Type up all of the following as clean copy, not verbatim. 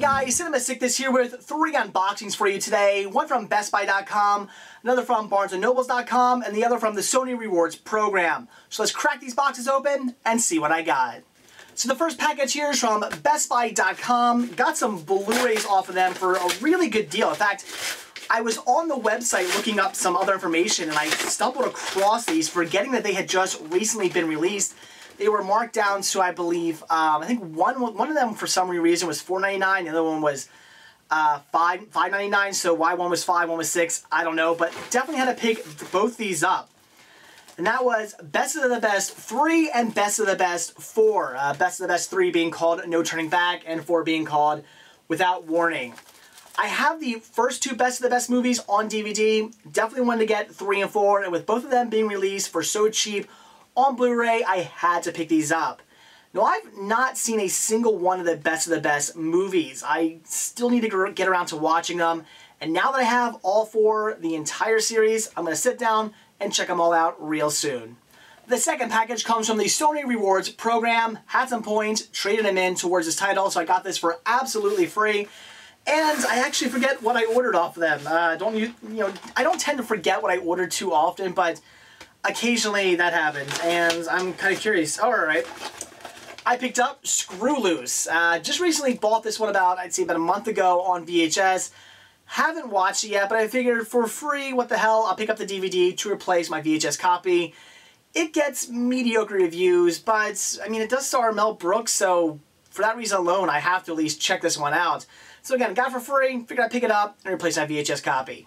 guys, Cinema Sickness here with 3 unboxings for you today. One from BestBuy.com, another from BarnesandNobles.com, and the other from the Sony Rewards program. So let's crack these boxes open and see what I got. So the first package here is from BestBuy.com. Got some Blu-rays off of them for a really good deal. In fact, I was on the website looking up some other information and I stumbled across these, forgetting that they had just recently been released. They were marked down to, I believe, I think one of them for some reason was $4.99, the other one was $5.99. So why one was $5, one was $6, I don't know, but definitely had to pick both these up. And that was Best of the Best 3 and Best of the Best 4. Best of the Best 3 being called No Turning Back and 4 being called Without Warning. I have the first 2 Best of the Best movies on DVD. Definitely wanted to get 3 and 4, and with both of them being released for so cheap on Blu-ray, I had to pick these up. Now, I've not seen a single one of the Best movies. I still need to get around to watching them. And now that I have all 4, the entire series, I'm going to sit down and check them all out real soon. The second package comes from the Sony Rewards program. Had some points, traded them in towards this title, so I got this for absolutely free. And I actually forget what I ordered off of them. I don't tend to forget what I ordered too often, but occasionally that happens, and I'm kind of curious. Alright, I picked up Screw Loose. Just recently bought this one I'd say about a month ago on VHS. Haven't watched it yet, but I figured for free, what the hell, I'll pick up the DVD to replace my VHS copy. It gets mediocre reviews, but, I mean, it does star Mel Brooks, so for that reason alone, I have to at least check this one out. So again, got it for free, figured I'd pick it up and replace my VHS copy.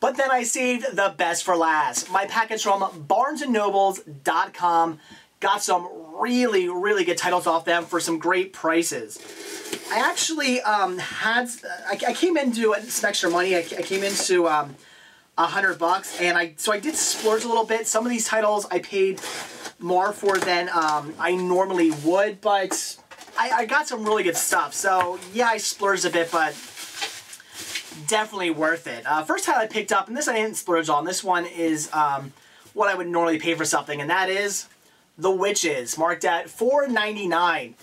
But then I saved the best for last. My package from BarnesandNobles.com. Got some really, really good titles off them for some great prices. I actually I came into some extra money. I came into $100, and so I did splurge a little bit. Some of these titles I paid more for than I normally would, but I got some really good stuff. So yeah, I splurged a bit, but definitely worth it. First title I picked up, and this I didn't splurge on. This one is what I would normally pay for something, and that is The Witches, marked at $4.99.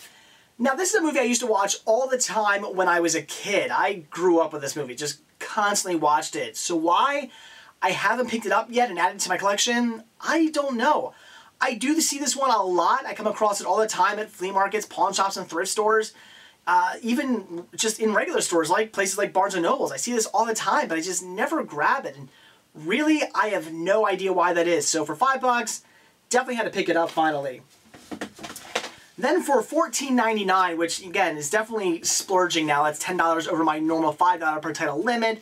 Now, this is a movie I used to watch all the time when I was a kid. I grew up with this movie, just constantly watched it. So why I haven't picked it up yet and added it to my collection, I don't know. I do see this one a lot. I come across it all the time at flea markets, pawn shops, and thrift stores. Even just in regular stores, like places like Barnes and Nobles. I see this all the time, but I just never grab it. And really, I have no idea why that is. So for $5, definitely had to pick it up finally. Then for $14.99, which again is definitely splurging now. That's $10 over my normal $5 per title limit.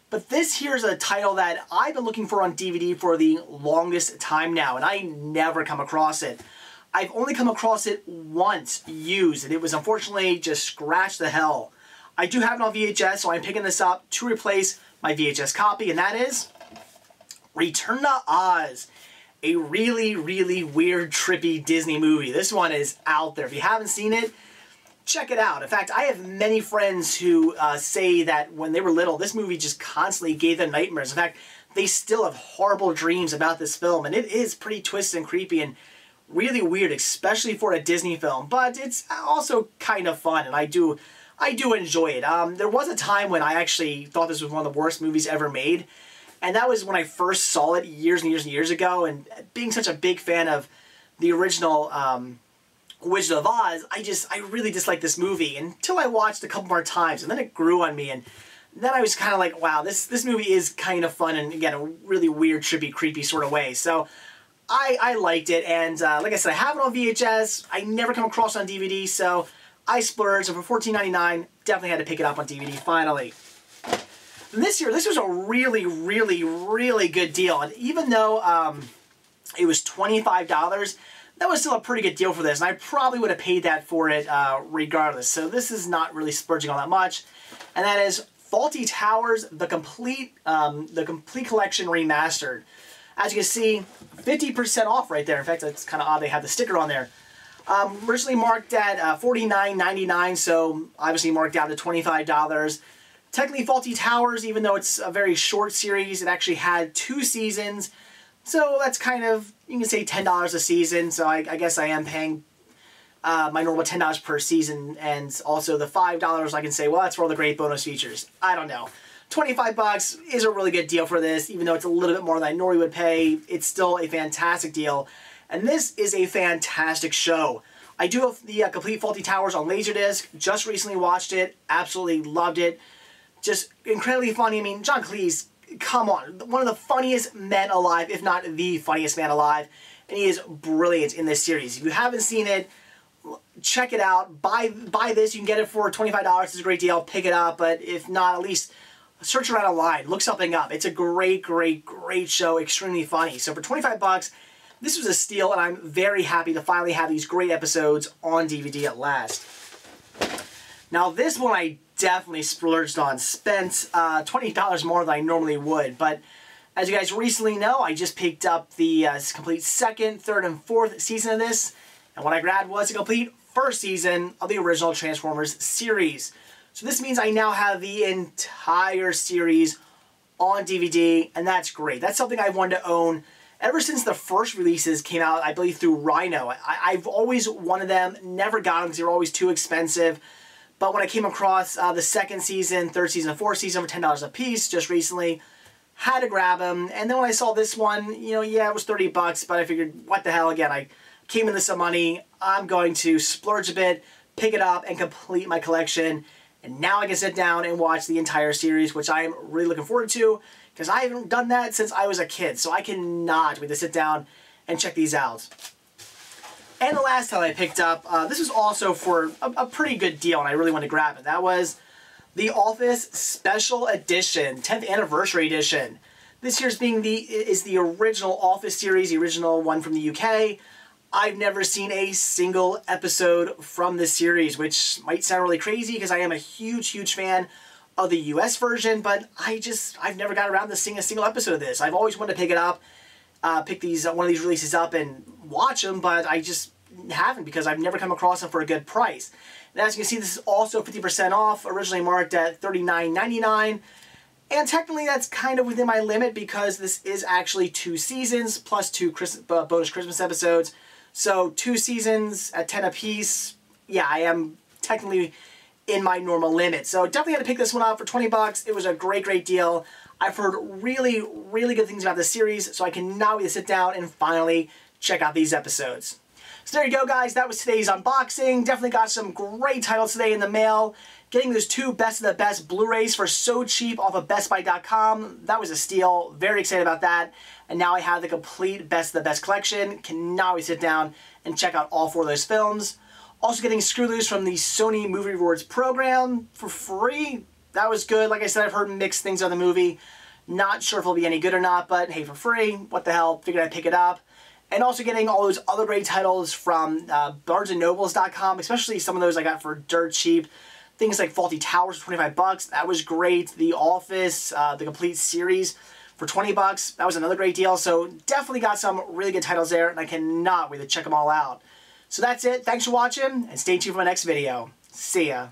But this here is a title that I've been looking for on DVD for the longest time now, and I never come across it. I've only come across it once used, and it was unfortunately just scratch the hell. I do have it on VHS, so I'm picking this up to replace my VHS copy, and that is Return to Oz. A really, really weird, trippy Disney movie. This one is out there. If you haven't seen it, check it out. In fact, I have many friends who say that when they were little, this movie just constantly gave them nightmares. In fact, they still have horrible dreams about this film, and it is pretty twisted and creepy and really weird, especially for a Disney film, but it's also kind of fun, and I do enjoy it. There was a time when I actually thought this was one of the worst movies ever made, and that was when I first saw it years and years and years ago, and being such a big fan of the original Wizard of Oz, I really disliked this movie until I watched a couple more times, and then it grew on me, and then I was kind of like, wow, this movie is kind of fun, and again, a really weird, trippy, creepy sort of way. So I liked it, and like I said, I have it on VHS. I never come across it on DVD, so I splurged, and for $14.99, definitely had to pick it up on DVD finally. And this was a really, really, really good deal, and even though it was $25, that was still a pretty good deal for this, and I probably would have paid that for it regardless. So this is not really splurging all that much, and that is Fawlty Towers, the complete collection remastered. As you can see, 50% off right there. In fact, it's kind of odd they have the sticker on there. Originally marked at $49.99, so obviously marked down to $25. Technically, Fawlty Towers, even though it's a very short series, it actually had 2 seasons. So that's kind of, you can say $10 a season, so I guess I am paying my normal $10 per season, and also the $5 I can say, well, that's for all the great bonus features. I don't know. 25 bucks is a really good deal for this, even though it's a little bit more than I normally would pay. It's still a fantastic deal, and this is a fantastic show. I do have the complete Fawlty Towers on Laserdisc. Just recently watched it. Absolutely loved it. Just incredibly funny. I mean, John Cleese, come on. One of the funniest men alive, if not the funniest man alive. And he is brilliant in this series. If you haven't seen it, check it out. Buy this. You can get it for $25. It's a great deal. Pick it up. But if not, at least search around online. Look something up. It's a great, great, great show. Extremely funny. So for 25 bucks, this was a steal, and I'm very happy to finally have these great episodes on DVD at last. Now, this one I definitely splurged on. Spent $20 more than I normally would. But as you guys recently know, I just picked up the complete second, third, and fourth season of this. And what I grabbed was a complete first season of the original Transformers series. So this means I now have the entire series on DVD, and that's great. That's something I wanted to own ever since the first releases came out, I believe through Rhino. I've always wanted them, never got them because they were always too expensive. But when I came across the second season, third season, and fourth season for $10 a piece just recently, had to grab them. And then when I saw this one, you know, yeah, it was 30 bucks, but I figured, what the hell, again, I came into some money, I'm going to splurge a bit, pick it up, and complete my collection. And now I can sit down and watch the entire series, which I am really looking forward to, because I haven't done that since I was a kid, so I cannot wait to sit down and check these out. And the last time I picked up, this was also for a pretty good deal, and I really wanted to grab it. That was The Office Special Edition, 10th Anniversary Edition. This year's is the original Office series, the original one from the UK. I've never seen a single episode from this series, which might sound really crazy because I am a huge, huge fan of the US version, but I've never got around to seeing a single episode of this. I've always wanted to pick it up, pick one of these releases up and watch them, but I just haven't because I've never come across them for a good price. And as you can see, this is also 50% off, originally marked at $39.99. And technically that's kind of within my limit because this is actually 2 seasons plus 2 bonus Christmas episodes. So 2 seasons at 10 apiece, yeah, I am technically in my normal limit. So definitely had to pick this one up for 20 bucks. It was a great, great deal. I've heard really, really good things about this series, so I cannot wait to sit down and finally check out these episodes. So there you go, guys. That was today's unboxing. Definitely got some great titles today in the mail. Getting those 2 Best of the Best Blu-rays for so cheap off of BestBuy.com. That was a steal. Very excited about that. And now I have the complete Best of the Best collection. Cannot wait to sit down and check out all 4 of those films. Also getting Screw Loose from the Sony Movie Rewards program for free. That was good. Like I said, I've heard mixed things on the movie. Not sure if it'll be any good or not, but hey, for free, what the hell, figured I'd pick it up. And also getting all those other great titles from BarnesandNobles.com, especially some of those I got for dirt cheap. Things like Fawlty Towers for 25 bucks. That was great. The Office, the complete series for 20 bucks. That was another great deal. So definitely got some really good titles there, and I cannot wait to check them all out. So that's it. Thanks for watching, and stay tuned for my next video. See ya.